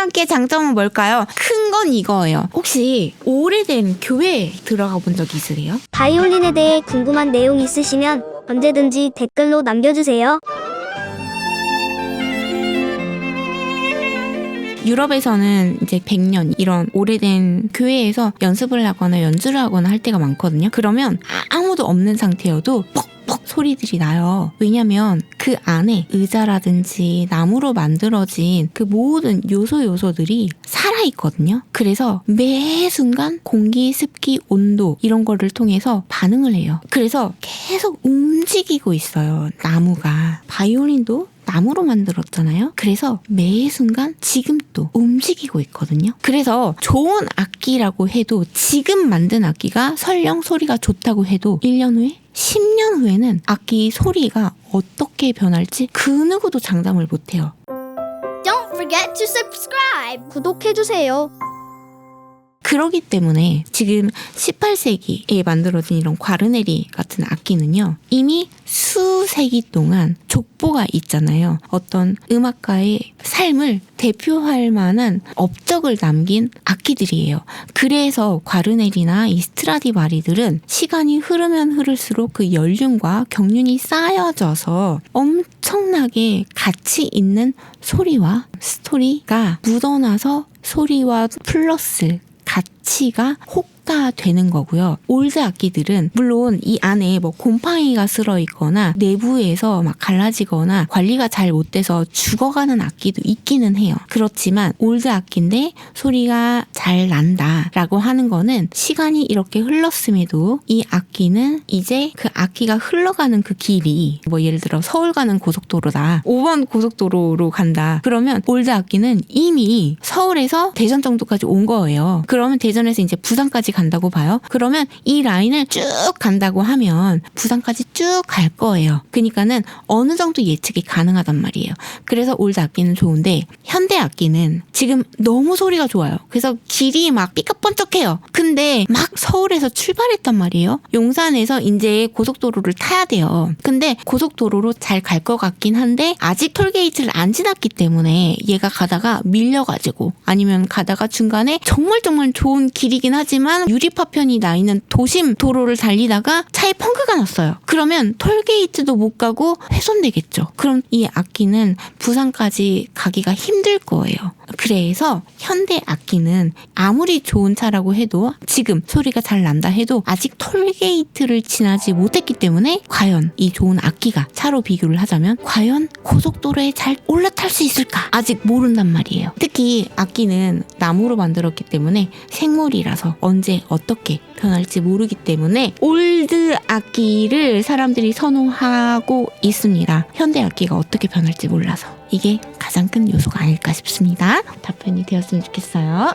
악기의 장점은 뭘까요? 큰 건 이거예요. 혹시 오래된 교회 들어가 본 적 있으세요? 바이올린에 대해 궁금한 내용 있으시면 언제든지 댓글로 남겨주세요. 유럽에서는 이제 100년 이런 오래된 교회에서 연습을 하거나 연주를 하거나 할 때가 많거든요. 그러면 아무도 없는 상태여도 퍽퍽 소리들이 나요. 왜냐면 그 안에 의자라든지 나무로 만들어진 그 모든 요소들이 살아있거든요. 그래서 매 순간 공기, 습기, 온도 이런 거를 통해서 반응을 해요. 그래서 계속 움직이고 있어요. 나무가. 바이올린도 나무로 만들었잖아요. 그래서 매 순간 지금도 움직이고 있거든요. 그래서 좋은 악기라고 해도 지금 만든 악기가 설령 소리가 좋다고 해도 1년 후에 10년 후에는 악기 소리가 어떻게 변할지 그 누구도 장담을 못해요. Don't forget to subscribe. 구독해주세요. 그러기 때문에 지금 18세기에 만들어진 이런 과르네리 같은 악기는요. 이미 수세기 동안 족보가 있잖아요. 어떤 음악가의 삶을 대표할 만한 업적을 남긴 악기들이에요. 그래서 과르네리나 이 스트라디바리들은 시간이 흐르면 흐를수록 그 연륜과 경륜이 쌓여져서 엄청나게 가치 있는 소리와 스토리가 묻어나서 소리와 플러스 가치가 호가되는 거고요. 올드 악기들은 물론 이 안에 뭐 곰팡이가 쓸어 있거나 내부에서 막 갈라지거나 관리가 잘 못 돼서 죽어가는 악기도 있기는 해요. 그렇지만 올드 악기인데 소리가 잘 난다라고 하는 거는 시간이 이렇게 흘렀음에도 이 악기는 이제 그 악기가 흘러가는 그 길이 뭐 예를 들어 서울 가는 고속도로다. 5번 고속도로로 간다. 그러면 올드 악기는 이미 서울에서 대전 정도까지 온 거예요. 그러면 대전에서 이제 부산까지 간다고 봐요. 그러면 이 라인을 쭉 간다고 하면 부산까지 쭉 갈 거예요. 그러니까는 어느 정도 예측이 가능하단 말이에요. 그래서 올드 악기는 좋은데 현대 악기는 지금 너무 소리가 좋아요. 그래서 길이 막 삐까뻔쩍해요. 근데 막 서울에서 출발했단 말이에요. 용산에서 이제 고속도로를 타야 돼요. 근데 고속도로로 잘 갈 것 같긴 한데 아직 톨게이트를 안 지났기 때문에 얘가 가다가 밀려가지고 아니면 가다가 중간에 정말 좋은 길이긴 하지만 유리파편이 나 있는 도심 도로를 달리다가 차에 펑크가 났어요. 그러면 톨게이트도 못 가고 훼손되겠죠. 그럼 이 악기는 부산까지 가기가 힘들 거예요. 그래서 현대 악기는 아무리 좋은 차라고 해도 지금 소리가 잘 난다 해도 아직 톨게이트를 지나지 못했기 때문에 과연 이 좋은 악기가 차로 비교를 하자면 과연 고속도로에 잘 올라탈 수 있을까? 아직 모른단 말이에요. 특히 악기는 나무로 만들었기 때문에 생물이라서 언제 어떻게 변할지 모르기 때문에 올드 악기를 사람들이 선호하고 있습니다. 현대 악기가 어떻게 변할지 몰라서 이게 가장 큰 요소가 아닐까 싶습니다. 답변이 되었으면 좋겠어요.